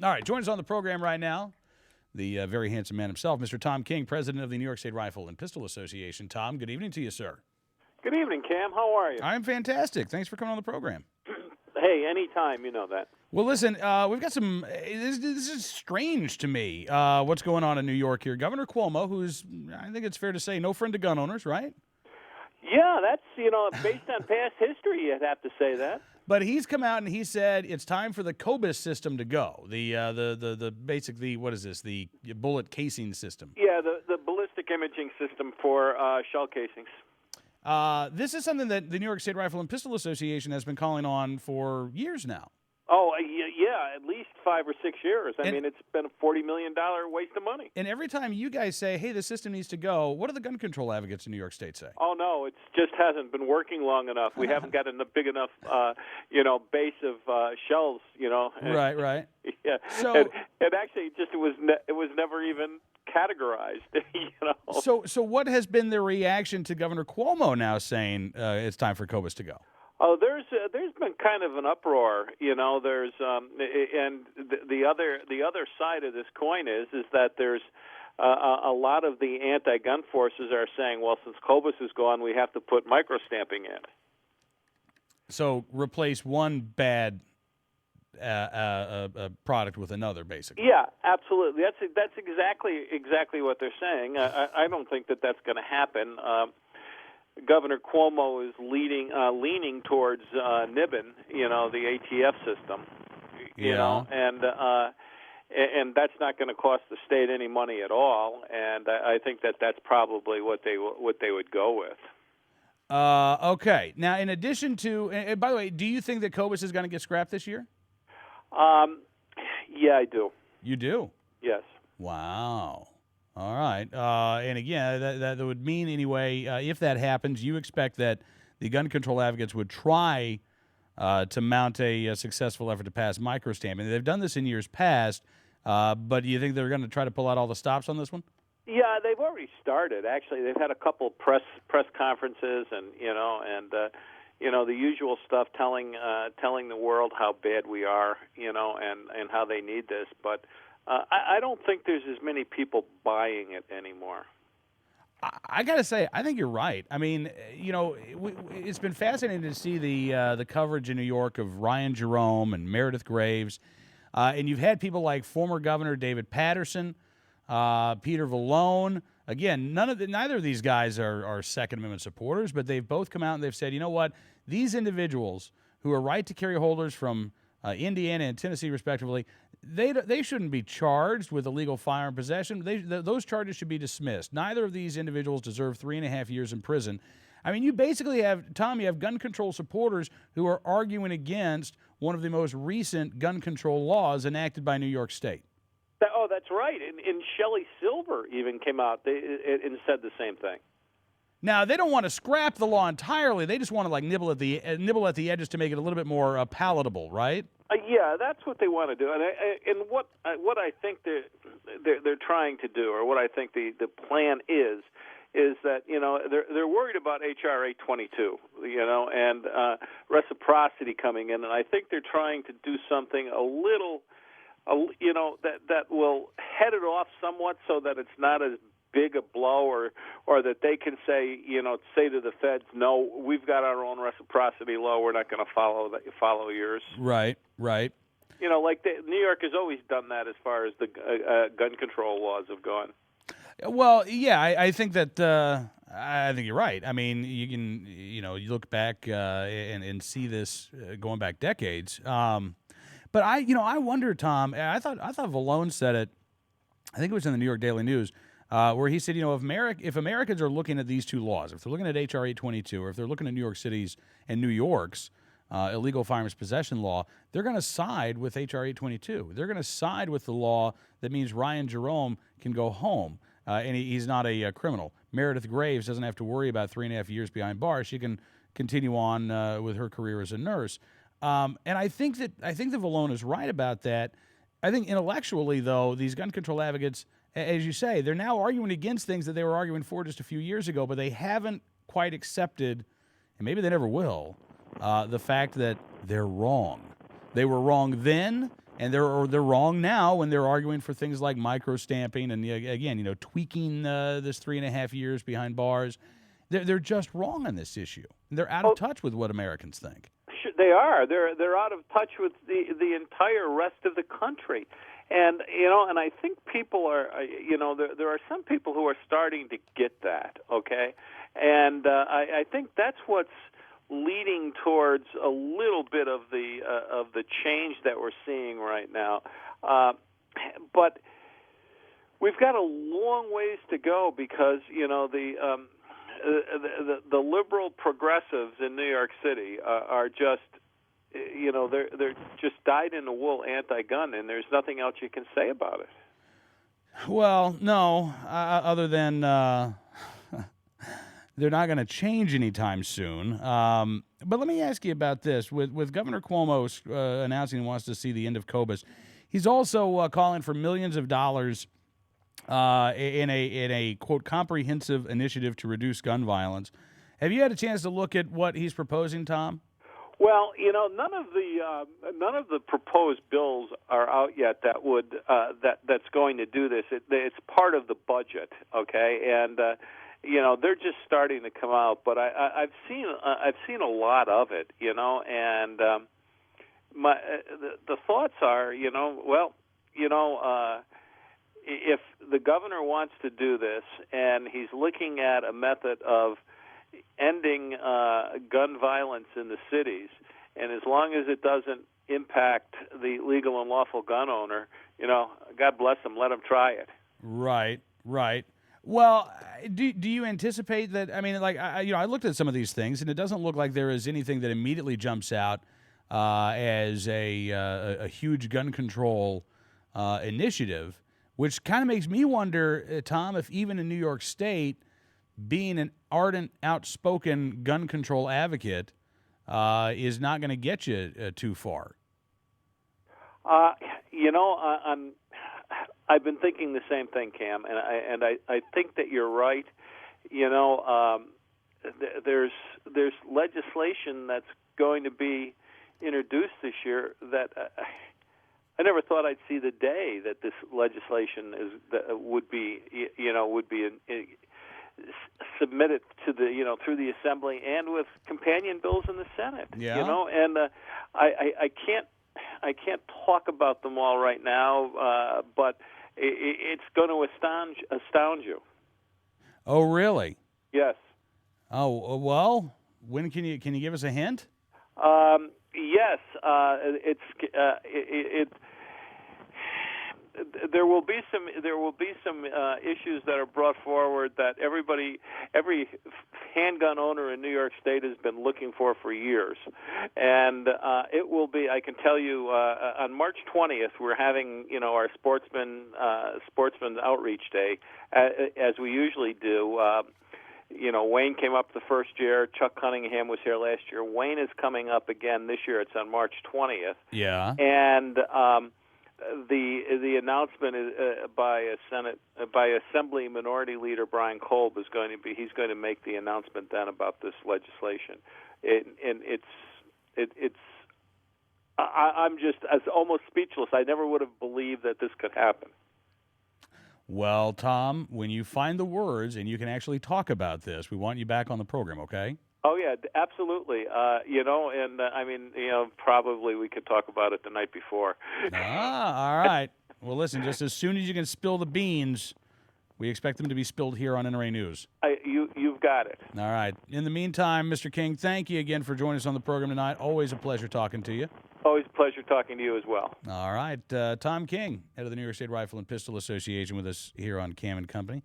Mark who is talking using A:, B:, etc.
A: All right, join us on the program right now, the very handsome man himself, Mr. Tom King, president of the New York State Rifle and Pistol Association. Tom, good evening to you, sir.
B: Good evening, Cam. How are you?
A: I'm fantastic. Thanks for coming on the program.
B: Hey, anytime, you know that.
A: Well, listen, we've got some. This is strange to me. What's going on in New York here? Governor Cuomo, who's, I think it's fair to say, no friend to gun owners, right?
B: Yeah, that's, based on past history, you'd have to say that.
A: But he's come out and he said it's time for the COBIS system to go. The basically, what is this? The bullet casing system.
B: Yeah, the ballistic imaging system for shell casings.
A: This is something that the New York State Rifle and Pistol Association has been calling on for years now.
B: Oh, yeah, at least 5 or 6 years. I mean, it's been a $40 million waste of money.
A: And every time you guys say, hey, the system needs to go, what do the gun control advocates in New York State say?
B: Oh, no, it just hasn't been working long enough. We haven't got a big enough, base of shells,
A: Right.
B: Yeah.
A: So,
B: and actually, it was never even categorized,
A: So what has been the reaction to Governor Cuomo now saying it's time for COBIS to go?
B: Oh, there's been kind of an uproar, There's and the other side of this coin is that there's a lot of the anti-gun forces are saying, well, since COBIS is gone, we have to put microstamping in.
A: So replace one bad product with another, basically.
B: Yeah, absolutely. That's exactly what they're saying. I don't think that's going to happen. Governor Cuomo is leaning towards NIBIN, the ATF system, and that's not going to cost the state any money at all. And I think that's probably what they would go with.
A: Okay. Now, in addition to, and by the way, do you think that COBIS is going to get scrapped this year?
B: Yeah, I do.
A: You do?
B: Yes.
A: Wow. All right. And again, that would mean anyway, if that happens, you expect that the gun control advocates would try to mount a successful effort to pass microstamping. They've done this in years past, but do you think they're going to try to pull out all the stops on this one?
B: Yeah, they've already started. Actually, they've had a couple press conferences, and the usual stuff, telling the world how bad we are, and how they need this, but. I don't think there's as many people buying it anymore.
A: I got to say, I think you're right. I mean, it's been fascinating to see the coverage in New York of Ryan Jerome and Meredith Graves, and you've had people like former Governor David Patterson, Peter Vallone. Again, neither of these guys are Second Amendment supporters, but they've both come out and they've said, you know what, these individuals who are right to carry holders from Indiana and Tennessee, respectively, they shouldn't be charged with illegal firearm possession. Those charges should be dismissed. Neither of these individuals deserve 3.5 years in prison. I mean, you basically have, Tom, you have gun control supporters who are arguing against one of the most recent gun control laws enacted by New York State.
B: Oh, that's right. And Shelley Silver even came out and said the same thing.
A: Now, they don't want to scrap the law entirely. They just want to nibble at the edges to make it a little bit more palatable, right?
B: Yeah, that's what they want to do. And what I think they're trying to do, or what I think the plan is that they're worried about H.R. 822, and reciprocity coming in, and I think they're trying to do something a little, that will head it off somewhat, so that it's not as big a blow, or that they can say to the feds, no, we've got our own reciprocity law, we're not going to follow yours.
A: Right.
B: Like New York has always done that as far as the gun control laws have gone.
A: Well, yeah, I think that I think you're right. I mean, you can you look back and see this going back decades. But I wonder, Tom. I thought Vallone said it. I think it was in the New York Daily News. Where he said, if Americans are looking at these two laws, if they're looking at H.R. 822, or if they're looking at New York City's and New York's illegal firearms possession law, they're going to side with H.R. 822. They're going to side with the law that means Ryan Jerome can go home, and he's not a criminal. Meredith Graves doesn't have to worry about 3.5 years behind bars. She can continue on with her career as a nurse. And I think that Vallone is right about that. I think intellectually, though, these gun control advocates, as you say, they're now arguing against things that they were arguing for just a few years ago, but they haven't quite accepted, and maybe they never will, the fact that they're wrong. They were wrong then, and they're wrong now when they're arguing for things like micro stamping and again, tweaking this 3.5 years behind bars. They're just wrong on this issue. They're out of
B: Oh,
A: touch with what Americans think.
B: they are. They're out of touch with the entire rest of the country. And and I think people are, there are some people who are starting to get that, okay? And I think that's what's leading towards a little bit of the change that we're seeing right now. But we've got a long ways to go because the liberal progressives in New York City are just they're just dyed-in-the-wool anti-gun, and there's nothing else you can say about it.
A: Well, no, other than they're not going to change anytime soon. But let me ask you about this. With Governor Cuomo announcing he wants to see the end of COBAs, he's also calling for millions of dollars in a quote comprehensive initiative to reduce gun violence. Have you had a chance to look at what he's proposing, Tom?
B: Well, none of the proposed bills are out yet that would that's going to do this. It's part of the budget, okay, and they're just starting to come out. But I've seen a lot of it, and the thoughts are, if the governor wants to do this and he's looking at a method of ending gun violence in the cities, and as long as it doesn't impact the legal and lawful gun owner, God bless him, let him try it.
A: Right. Well, do you anticipate that? I mean, like I looked at some of these things, and it doesn't look like there is anything that immediately jumps out as a huge gun control initiative, which kind of makes me wonder, Tom, if even in New York State, being an ardent, outspoken gun control advocate is not going to get you too far.
B: I've been thinking the same thing, Cam, and I think that you're right. There's legislation that's going to be introduced this year that I never thought I'd see the day that this legislation would be submitted to the through the Assembly and with companion bills in the Senate.
A: Yeah.
B: And I can't talk about them all right now, but it's going to astound you.
A: Oh, really?
B: Yes.
A: Oh, well, when can you give us a hint?
B: Yes. There will be some issues that are brought forward that every handgun owner in New York State has been looking for years, and it will be. I can tell you on March 20th we're having our sportsman outreach day as we usually do. Wayne came up the first year. Chuck Cunningham was here last year. Wayne is coming up again this year. It's on March 20th.
A: Yeah.
B: And the announcement is by Assembly Minority Leader Brian Kolb he's going to make the announcement then about this legislation. I'm just almost speechless. I never would have believed that this could happen.
A: Well, Tom, when you find the words and you can actually talk about this, we want you back on the program, okay?
B: Oh yeah, absolutely. Probably we could talk about it the night before.
A: All right. Well, listen, just as soon as you can spill the beans, we expect them to be spilled here on NRA News.
B: You've got it.
A: All right. In the meantime, Mr. King, thank you again for joining us on the program tonight. Always a pleasure talking to you.
B: Always a pleasure talking to you as well.
A: All right. Tom King, head of the New York State Rifle and Pistol Association, with us here on Cam and Company.